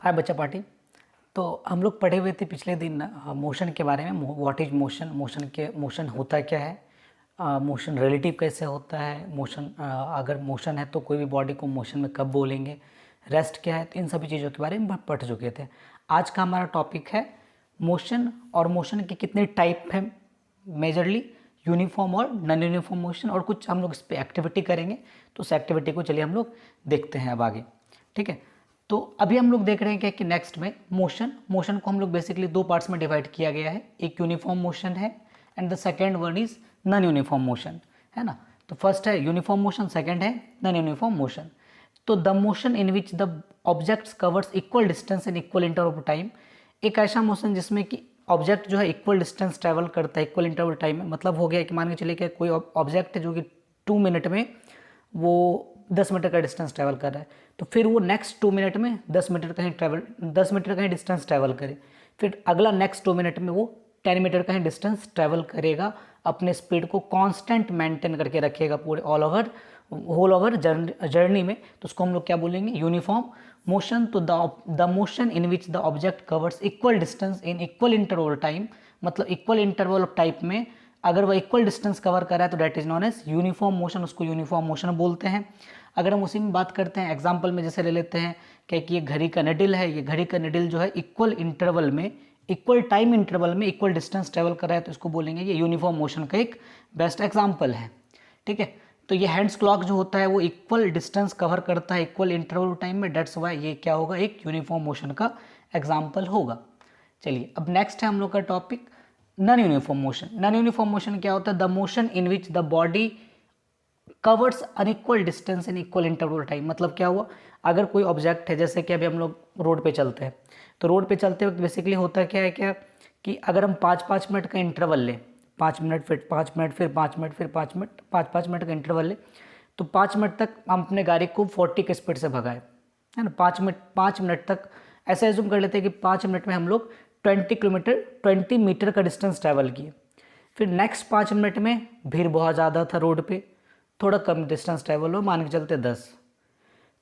हाय बच्चा पार्टी। तो हम लोग पढ़े हुए थे पिछले दिन मोशन के बारे में। व्हाट इज मोशन, मोशन होता क्या है, मोशन रिलेटिव कैसे होता है, मोशन अगर मोशन है तो कोई भी बॉडी को मोशन में कब बोलेंगे, रेस्ट क्या है, तो इन सभी चीज़ों के बारे में पढ़ चुके थे। आज का हमारा टॉपिक है मोशन और मोशन के कितने टाइप हैं मेजरली, यूनिफॉर्म और नॉन यूनिफॉर्म मोशन, और कुछ हम लोग इस पर एक्टिविटी करेंगे। तो उस एक्टिविटी को चलिए हम लोग देखते हैं अब आगे। ठीक है, तो अभी हम लोग देख रहे हैं कि नेक्स्ट में मोशन को हम लोग बेसिकली दो पार्ट्स में डिवाइड किया गया है। एक यूनिफॉर्म मोशन है and the second one is non uniform motion, है ना। तो फर्स्ट है यूनिफॉर्म मोशन, सेकेंड है नॉन यूनिफॉर्म मोशन। तो the motion in which the objects covers equal distance in equal interval of time, एक ऐसा motion जिसमें कि ऑब्जेक्ट जो है इक्वल डिस्टेंस ट्रैवल करता है इक्वल इंटरवल टाइम में। मतलब हो गया कि मान के चलिए कि कोई ऑब्जेक्ट है जो कि 2 मिनट में वो 10 मीटर का डिस्टेंस ट्रैवल कर रहा है, तो फिर वो नेक्स्ट 2 मिनट में 10 मीटर का ही डिस्टेंस ट्रैवल करे। फिर अगला नेक्स्ट 2 मिनट में वो 10 मीटर का ही डिस्टेंस ट्रैवल करेगा, अपने स्पीड को कांस्टेंट मेंटेन करके रखेगा पूरे होल ओवर जर्नी में। तो उसको हम लोग क्या बोलेंगे, यूनिफॉर्म मोशन। तो the motion in which the object covers equal distance in equal interval time, मतलब इक्वल इंटरवल ऑफ टाइप में अगर वह इक्वल डिस्टेंस कवर कर रहा है तो that is known as uniform motion, उसको यूनिफॉर्म मोशन बोलते हैं। अगर हम उसी में बात करते हैं एग्जांपल में, जैसे ले लेते हैं कि ये घड़ी का निडल है, ये घड़ी का निडल जो है इक्वल इंटरवल में इक्वल टाइम इंटरवल में इक्वल डिस्टेंस ट्रेवल कर रहा है, तो इसको बोलेंगे ये यूनिफॉर्म मोशन का एक बेस्ट एग्जाम्पल है। ठीक है, तो ये हैंड्स क्लॉक जो होता है वो इक्वल डिस्टेंस कवर करता है इक्वल इंटरवल टाइम में, डेट्स वाई ये क्या होगा, एक यूनिफॉर्म मोशन का एग्जाम्पल होगा। चलिए अब नेक्स्ट है हम लोग का topic non uniform motion. Non uniform motion क्या होता है, the motion in which the body covers unequal distance in equal interval time. मतलब क्या हुआ, अगर कोई ऑब्जेक्ट है, जैसे कि अभी हम लोग रोड पे चलते हैं, तो रोड पे चलते वक्त बेसिकली होता क्या है कि अगर हम 5-5 मिनट का इंटरवल लें, 5 मिनट फिर 5 मिनट फिर 5 मिनट फिर 5 मिनट 5-5 मिनट का इंटरवल लें, तो 5 मिनट तक हम अपने गाड़ी को 40 की स्पीड से भगाएं, है ना। 5 मिनट तक ऐसा एज्यूम कर लेते हैं कि 5 मिनट में हम लोग 20 मीटर का डिस्टेंस ट्रैवल किए। फिर नेक्स्ट 5 मिनट में भीड़ बहुत ज़्यादा था रोड पे, थोड़ा कम डिस्टेंस ट्रैवल हो, मान के चलते 10।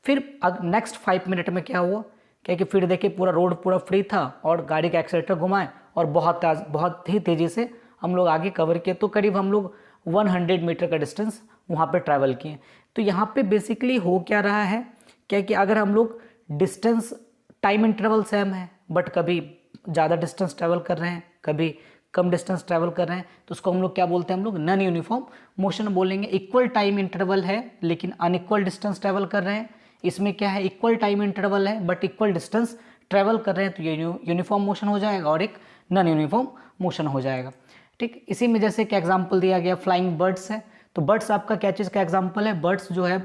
फिर नेक्स्ट 5 मिनट में क्या हुआ, क्या कि फिर देखिए पूरा रोड पूरा फ्री था और गाड़ी का एक्सीलेटर घुमाए और बहुत ही तेज़ी से हम लोग आगे कवर किए, तो करीब हम लोग 100 मीटर का डिस्टेंस वहाँ पे ट्रैवल किए। तो यहाँ पे बेसिकली हो क्या रहा है, क्या कि अगर हम लोग डिस्टेंस टाइम इंटरवल सेम है बट कभी ज़्यादा डिस्टेंस ट्रैवल कर रहे हैं, कभी कम डिस्टेंस ट्रैवल कर रहे हैं, तो उसको हम लोग क्या बोलते हैं, हम लोग नॉन यूनिफॉर्म मोशन बोलेंगे। इक्वल टाइम इंटरवल है लेकिन अनइक्वल डिस्टेंस ट्रैवल कर रहे हैं, इसमें क्या है इक्वल टाइम इंटरवल है बट इक्वल डिस्टेंस ट्रैवल कर रहे हैं, तो ये यूनिफॉर्म मोशन हो जाएगा और एक नॉन यूनिफॉर्म मोशन हो जाएगा। ठीक, इसी में जैसे कि एग्जाम्पल दिया गया फ्लाइंग बर्ड्स है, तो बर्ड्स आपका क्या चीज़ का एग्जाम्पल है, बर्ड्स जो है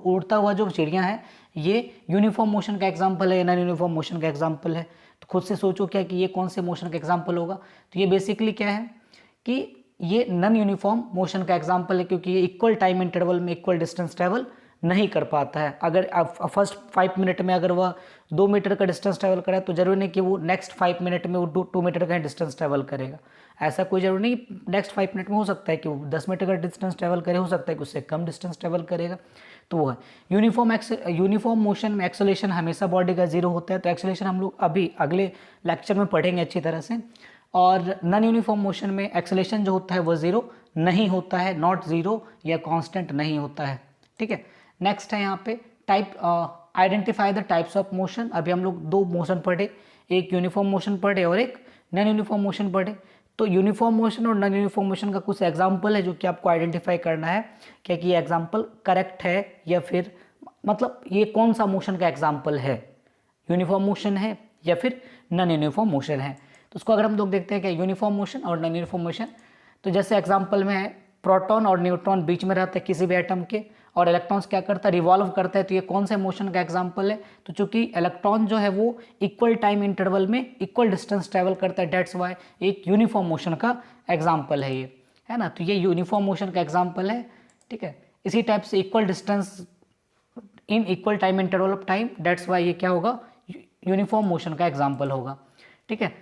उड़ता हुआ जो चिड़िया है ये यूनिफॉर्म मोशन का एग्जाम्पल है, नॉन यूनिफॉर्म मोशन का एग्जाम्पल है। तो खुद से सोचो क्या कि ये कौन से मोशन का एग्जाम्पल होगा, तो ये बेसिकली क्या है कि ये नॉन यूनिफॉर्म मोशन का एग्जाम्पल है, क्योंकि ये इक्वल टाइम इंटरवल में इक्वल डिस्टेंस ट्रैवल नहीं कर पाता है। अगर फर्स्ट 5 मिनट में अगर वह 2 मीटर का डिस्टेंस ट्रैवल करे तो जरूरी नहीं कि वो नेक्स्ट 5 मिनट में वो 2 मीटर का डिस्टेंस ट्रैवल करेगा, ऐसा कोई जरूरी नहीं। नेक्स्ट 5 मिनट में हो सकता है कि वो 10 मीटर का डिस्टेंस ट्रैवल करे, हो सकता है कि उससे कम डिस्टेंस ट्रैवल करेगा, तो वो है यूनिफॉर्म मोशन में एक्सेलरेशन हमेशा बॉडी का 0 होता है, तो एक्सेलरेशन हम लोग अभी अगले लेक्चर में पढ़ेंगे अच्छी तरह से। और नॉन यूनिफॉर्म मोशन में एक्सेलरेशन जो होता है वो 0 नहीं होता है, नॉट 0 या कांस्टेंट नहीं होता है। ठीक है, नेक्स्ट है यहाँ पे type identify the types of motion. अभी हम लोग 2 मोशन पढ़े, एक यूनिफॉर्म मोशन पढ़े और एक नॉन यूनिफॉर्म मोशन पढ़े। तो यूनिफॉर्म मोशन और नॉन यूनिफॉर्म मोशन का कुछ एग्जाम्पल है जो कि आपको आइडेंटिफाई करना है क्या कि ये एग्जाम्पल करेक्ट है या फिर मतलब ये कौन सा मोशन का एग्जाम्पल है, यूनिफॉर्म मोशन है या फिर नॉन यूनिफॉर्म मोशन है। तो उसको अगर हम लोग देखते हैं कि यूनिफॉर्म मोशन और नॉन यूनिफॉर्म मोशन, तो जैसे एग्जाम्पल में है प्रोटॉन और न्यूट्रॉन बीच में रहता है किसी भी एटम के, और इलेक्ट्रॉन्स क्या करता है, रिवॉल्व करता है, तो ये कौन से मोशन का एग्जाम्पल है, तो चूंकि इलेक्ट्रॉन जो है वो इक्वल टाइम इंटरवल में इक्वल डिस्टेंस ट्रैवल करता है, डेट्स वाई एक यूनिफॉर्म मोशन का एग्जाम्पल है ये, है ना। तो ये यूनिफॉर्म मोशन का एग्जाम्पल है। ठीक है, इसी टाइप से equal distance in equal time interval of time, that's why ये क्या होगा, यूनिफॉर्म मोशन का एग्जाम्पल होगा। ठीक है,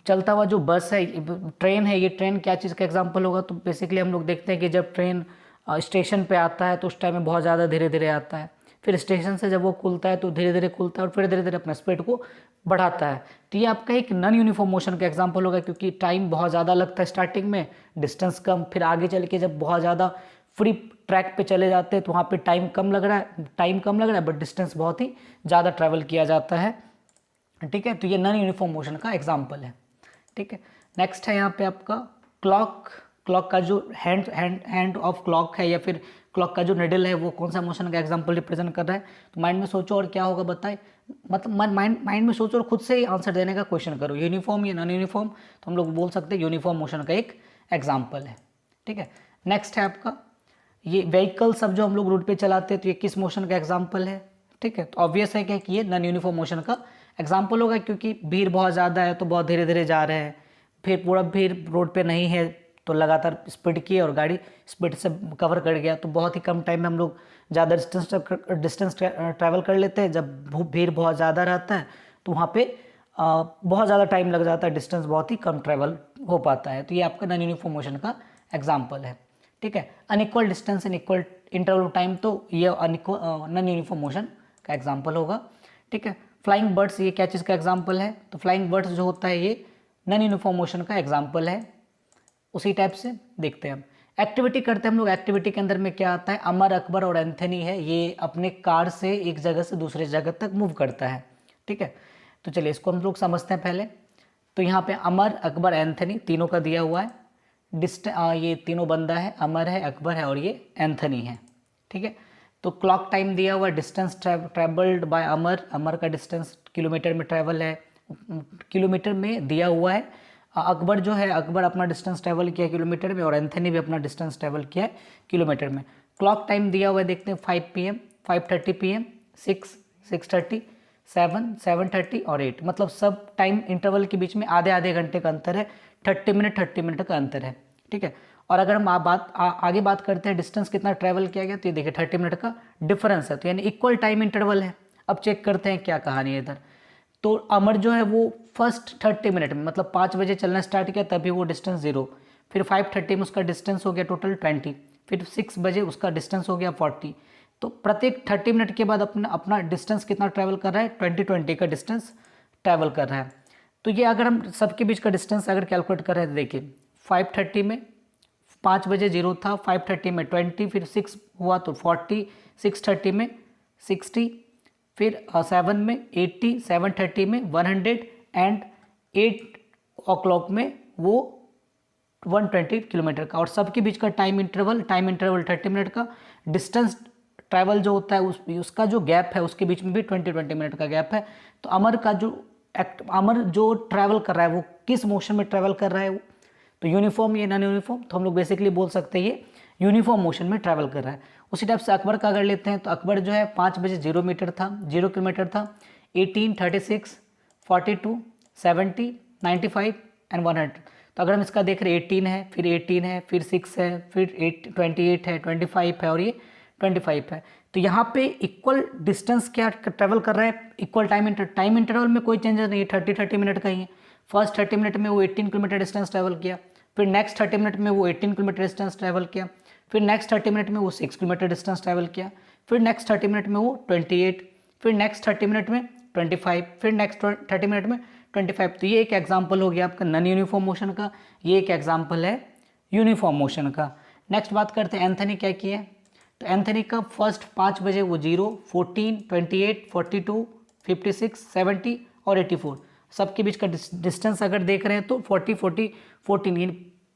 चलता हुआ जो बस है, ट्रेन है, ये ट्रेन क्या चीज़ का एग्जाम्पल होगा, तो बेसिकली हम लोग देखते हैं कि जब ट्रेन स्टेशन पे आता है तो उस टाइम में बहुत ज़्यादा धीरे धीरे आता है, फिर स्टेशन से जब वो खुलता है तो धीरे धीरे खुलता है और फिर धीरे धीरे अपना स्पीड को बढ़ाता है। तो ये आपका एक नॉन यूनिफॉर्म मोशन का एग्जांपल होगा, क्योंकि टाइम बहुत ज़्यादा लगता है स्टार्टिंग में, डिस्टेंस कम, फिर आगे चल के जब बहुत ज़्यादा फ्री ट्रैक पे चले जाते हैं तो वहाँ पे टाइम कम लग रहा है बट डिस्टेंस बहुत ही ज़्यादा ट्रैवल किया जाता है। ठीक है, तो ये नॉन यूनिफॉर्म मोशन का एग्जाम्पल है। ठीक है, नेक्स्ट है यहाँ पे आपका क्लॉक का जो हैंड ऑफ क्लॉक है या फिर क्लॉक का जो निडल है वो कौन सा मोशन का एग्जांपल रिप्रेजेंट कर रहा है। तो माइंड में सोचो और क्या होगा बताए, मतलब माइंड में सोचो और खुद से ही आंसर देने का क्वेश्चन करो, यूनिफॉर्म या नॉन यूनिफॉर्म। तो हम लोग बोल सकते हैं यूनिफॉर्म मोशन का एक एग्जाम्पल है। ठीक है, नेक्स्ट है आपका ये व्हीकल सब जो हम लोग रोड पे चलाते हैं तो ये किस मोशन का एग्जाम्पल है। ठीक है, तो ऑब्वियस है कि ये नॉन यूनिफॉर्म मोशन का एग्जाम्पल होगा, क्योंकि भीड़ बहुत ज़्यादा है तो बहुत धीरे धीरे जा रहे हैं, फिर पूरा भीड़ रोड पे नहीं है तो लगातार स्पीड की और गाड़ी स्पीड से कवर कर गया, तो बहुत ही कम टाइम में हम लोग ज़्यादा डिस्टेंस ट्रैवल कर लेते हैं। जब भीड़ बहुत ज़्यादा रहता है तो वहाँ पे बहुत ज़्यादा टाइम लग जाता है, डिस्टेंस बहुत ही कम ट्रैवल हो पाता है। तो ये आपका नॉन यूनिफॉर्म मोशन का एग्जाम्पल है। ठीक है, unequal distance in equal interval of time, तो ये नॉन यूनिफॉर्म मोशन का एग्जाम्पल होगा। ठीक है, फ्लाइंग बर्ड्स ये क्या चीज़ का एग्जाम्पल है, तो फ्लाइंग बर्ड्स जो होता है ये नॉन यूनिफॉर्म मोशन का एग्जाम्पल है। उसी टाइप से देखते हैं हम एक्टिविटी करते हैं हम लोग। एक्टिविटी के अंदर में क्या आता है, अमर, अकबर और एंथनी है, ये अपने कार से एक जगह से दूसरे जगह तक मूव करता है। ठीक है, तो चलिए इसको हम लोग समझते हैं पहले। तो यहाँ पे अमर, अकबर, एंथनी तीनों का दिया हुआ है। ये तीनों बंदा है, अमर है, अकबर है और ये एंथनी है। ठीक है, तो क्लॉक टाइम दिया हुआ है, डिस्टेंस ट्रेवल्ड बाय अमर का डिस्टेंस किलोमीटर में ट्रैवल है, किलोमीटर में दिया हुआ है। अकबर जो है, अकबर अपना डिस्टेंस ट्रैवल किया है किलोमीटर में और एंथनी भी अपना डिस्टेंस ट्रैवल किया है किलोमीटर में। क्लॉक टाइम दिया हुआ है, देखते हैं 5 PM, 5:30 PM, 6, 6:30, 7, 7:30 और 8, मतलब सब टाइम इंटरवल के बीच में आधे आधे घंटे का अंतर है, 30 मिनट का अंतर है। ठीक है, और अगर हम आगे बात करते हैं डिस्टेंस कितना ट्रैवल किया गया, तो ये देखिए 30 मिनट का डिफरेंस है, तो यानी इक्वल टाइम इंटरवल है। अब चेक करते हैं क्या कहानी है इधर। तो अमर जो है वो फर्स्ट 30 मिनट में, मतलब 5 बजे चलना स्टार्ट किया तभी वो डिस्टेंस 0, फिर 5:30 में उसका डिस्टेंस हो गया टोटल 20, फिर 6 बजे उसका डिस्टेंस हो गया 40। तो प्रत्येक 30 मिनट के बाद अपना डिस्टेंस कितना ट्रैवल कर रहा है, 20 का डिस्टेंस ट्रैवल कर रहा है। तो ये अगर हम सबके बीच का डिस्टेंस अगर कैलकुलेट कर रहे हैं तो देखिए 5:30 में 5 बजे 0 था, 5:30 में 20, फिर 6 हुआ तो 40, 6:30 में 60, फिर 7 में 80, 7:30 में 100 एंड 8 o'clock में वो 120 किलोमीटर का। और सबके बीच का टाइम इंटरवल 30 मिनट का, डिस्टेंस ट्रैवल जो होता है उसका जो गैप है उसके बीच में भी 20 मिनट का गैप है। तो अमर जो ट्रैवल कर रहा है वो किस मोशन में ट्रैवल कर रहा है, तो यूनिफॉर्म या नॉन यूनिफॉर्म, तो हम लोग बेसिकली बोल सकते हैं ये यूनिफॉर्म मोशन में ट्रैवल कर रहा है। उसी टाइप से अकबर का अगर लेते हैं तो अकबर जो है 5 बजे 0 किलोमीटर था, 18, 36, 42, 70, 95 एंड 100। तो अगर हम इसका देख रहे हैं 18 है, फिर 18 है, फिर 6 है, फिर 28 है, 25 है और ये 25 है। तो यहाँ पे इक्वल डिस्टेंस क्या ट्रैवल कर रहा है, इक्वल टाइम इंटरवल में कोई चेंजेस नहीं है, 30 मिनट का ही है। फर्स्ट 30 मिनट में वो 18 किलोमीटर डिस्टेंस ट्रैवल किया, फिर नेक्स्ट 30 मिनट में वो 18 किलोमीटर डिस्टेंस ट्रैवल किया, फिर नेक्स्ट 30 मिनट में वो 6 किलोमीटर डिस्टेंस ट्रैवल किया, फिर नेक्स्ट 30 मिनट में वो 28, फिर नेक्स्ट 30 मिनट में 25, फिर नेक्स्ट 30 मिनट में 25। तो ये एक एग्जाम्पल हो गया आपका नॉन यूनिफॉर्म मोशन का, ये एक एग्जाम्पल है यूनिफॉर्म मोशन का। नेक्स्ट बात करते हैं एंथनी क्या किया। तो एंथनी का फर्स्ट 5 बजे वो 0, 14, 28, 42, 56, 70 और 84, सबके बीच का डिस्टेंस अगर देख रहे हैं तो 40, 40, 14 यानी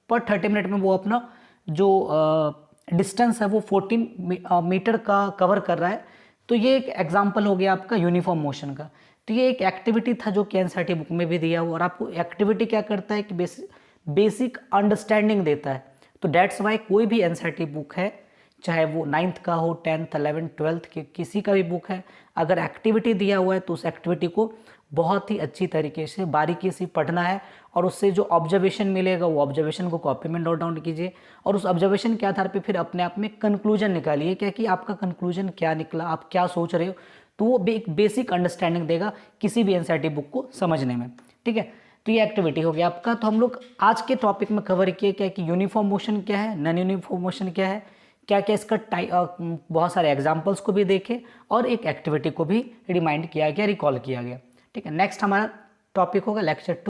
पर 30 मिनट में वो अपना जो डिस्टेंस है वो 14 मीटर का कवर कर रहा है। तो ये एक एग्जांपल हो गया आपका यूनिफॉर्म मोशन का। तो ये एक एक्टिविटी था जो कि एनसीईआरटी बुक में भी दिया हुआ, और आपको एक्टिविटी क्या करता है कि बेसिक अंडरस्टैंडिंग देता है। तो डेट्स वाई कोई भी एनसीईआरटी बुक है, चाहे वो 9th का हो, 10th, 11th, 12th के किसी का भी बुक है, अगर एक्टिविटी दिया हुआ है तो उस एक्टिविटी को बहुत ही अच्छी तरीके से बारीकी से पढ़ना है, और उससे जो ऑब्जर्वेशन मिलेगा वो ऑब्जर्वेशन को कॉपी में नोट डाउन कीजिए, और उस ऑब्जर्वेशन के आधार पे फिर अपने आप में कंक्लूजन निकालिए, क्या कि आपका कंक्लूजन क्या निकला, आप क्या सोच रहे हो। तो वो एक बेसिक अंडरस्टैंडिंग देगा किसी भी एनसीईआरटी बुक को समझने में। ठीक है, तो ये एक्टिविटी हो गया आपका। तो हम लोग आज के टॉपिक में कवर किए क्या कि यूनिफॉर्म मोशन क्या है, नॉन यूनिफॉर्म मोशन क्या है, क्या क्या इसका बहुत सारे एग्जाम्पल्स को भी देखे और एक एक्टिविटी को भी रिमाइंड किया गया, रिकॉल किया गया। ठीक है, नेक्स्ट हमारा टॉपिक होगा लेक्चर 2।